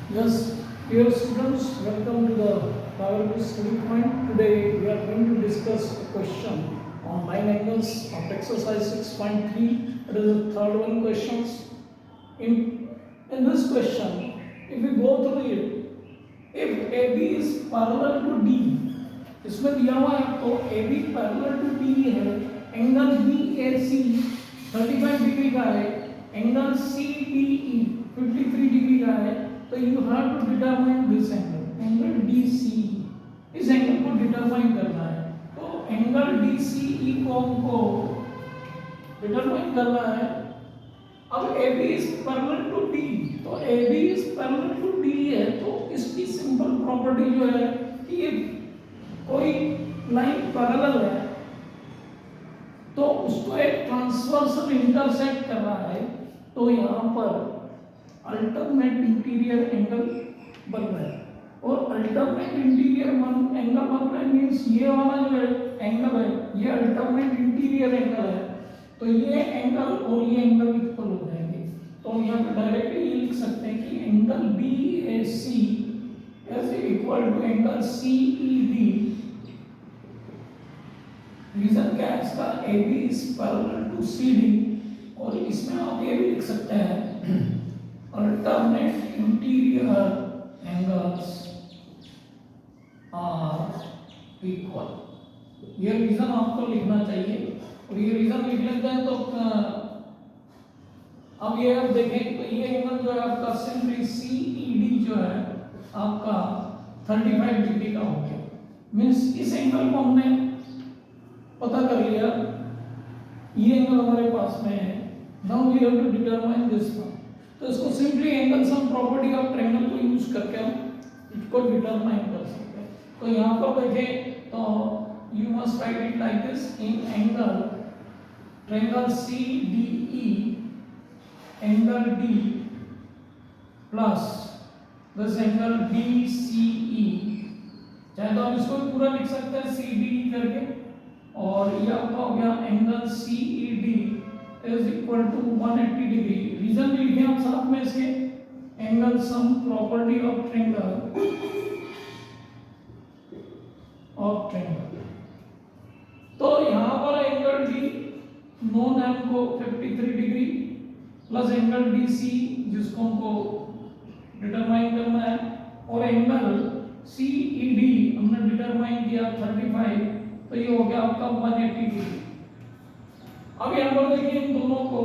Yes, dear students, welcome to the Power Study Point. Today we are going to discuss a question on line angles of exercise 6.3. It is the third one questions. In this question, if we go through it, if AB is parallel to D, इसमें दिया हुआ है तो AB parallel to D है, angle BAC 35 degree का है, angle CDE 53 degree का है, तो you have to determine this angle DCE, इस एंगल को डिटरमाइन करना है। तो एंगल DCE को हमको डिटरमाइन करना है। अब AB is parallel to D, तो AB is parallel to D है, तो इसकी सिंपल प्रॉपर्टी जो है कि ये कोई लाइन पैरेलल है तो उसको एक ट्रांसवर्सल इंटरसेक्ट कर रहा है, तो यहाँ पर अल्टरनेट इंटीरियर एंगल बन रहा है। और अल्टरनेट इंटीरियर एंगल बन रहा है मीन्स ये वाला जो एंगल है ये अल्टरनेट इंटीरियर एंगल है, तो ये एंगल और ये एंगल इक्वल हो जाएंगे। तो यहाँ पे डायरेक्टली ये लिख सकते हैं कि angle BAC is equal to angle CED। Reason क्या है इसका, AB is parallel to CD, और इसमें आप ये भी लिख सकते हैं alternate interior angles are equal। ये रीजन आपको लिखना चाहिए, और ये रीजन लिख लेते हैं तो अब ये आप देखें तो ये एंगल जो है आपका सिंपली CED जो है आपका 35 डिग्री का हो गया। मीन्स इस एंगल को हमने पता कर लिया, ये एंगल हमारे पास में है। Now we have to determine this one, तो इसको simply angle sum property of triangle को यूज करके हम इसको डिटरमाइन कर सकते हैं। तो यहाँ पर देखें तो you must write it like this, in angle triangle CDE angle D plus this angle DCE, चाहे तो हम इसको पूरा लिख सकते हैं CDE करके, और ये आपका हो गया angle CED is equal to 180 degree. Reason भी लिखे हम साथ में इसके, angle sum property of triangle तो यहाँ पर एंगल D नोन है हमको 53 डिग्री प्लस एंगल DC जिसको हमको डिटरमाइन करना है, और एंगल CED हमने डिटरमाइन किया 35, तो ये हो गया आपका 180 डिग्री। अब यहाँ पर देखिए इन दोनों को,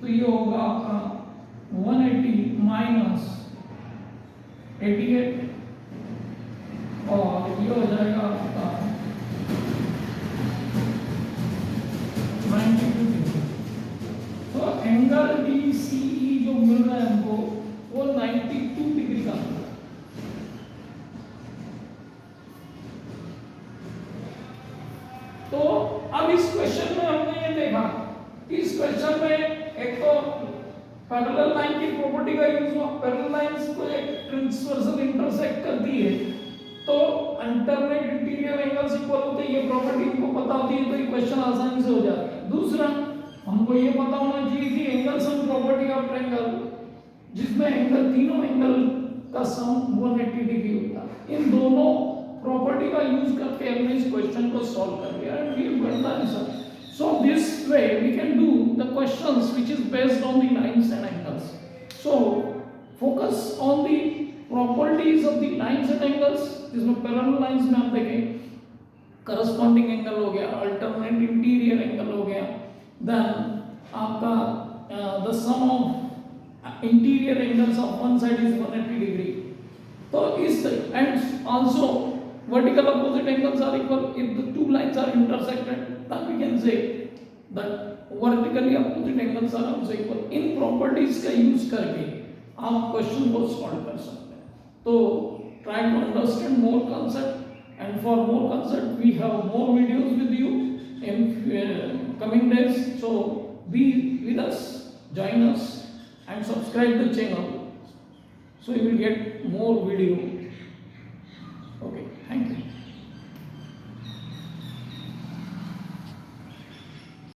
तो ये होगा आपका 180 माइनस 88, और ये हो जाएगा आपका 92 डिग्री। तो एंगल DCE जो मिल रहा है हमको वो 92 डिग्री का है। तो अब इस क्वेश्चन में हमने ये देखा कि इस क्वेश्चन में एक तो पैरेलल लाइन की प्रॉपर्टी का यूज हुआ, पैरेलल लाइंस को एक ट्रांसवर्सल इंटरसेक्ट करती है तो अल्टरनेट इंटीरियर एंगल्स इक्वल होते हैं। ये प्रॉपर्टी हमको पता होती है तो ये क्वेश्चन आसानी से हो जाता है। दूसरा हमको ये पता होना चाहिए कि angle sum property of triangle जिसमें एंगल तीनों एंगल का सम 180 डिग्री होता है। इन दोनों प्रॉपर्टी का यूज करके हमने इस क्वेश्चन को सॉल्व कर लिया and we got the answer. So this way we can do the questions which is based on the lines and angles. So focus on the properties of the lines and angles। जिसमें parallel lines में आप देखें corresponding angle हो गया, alternate interior angle हो गया, then आपका the sum of interior angles of one side is 180 degree. तो इस and also vertical opposite angles are equal if the two lines are intersected, then we can say that vertically opposite angles are also equal। In properties का use करके आप question को solve कर सकते हैं। तो try to understand more concept, and for more concept we have more videos with you in coming days, so be with us, join us and subscribe the channel so you will get more video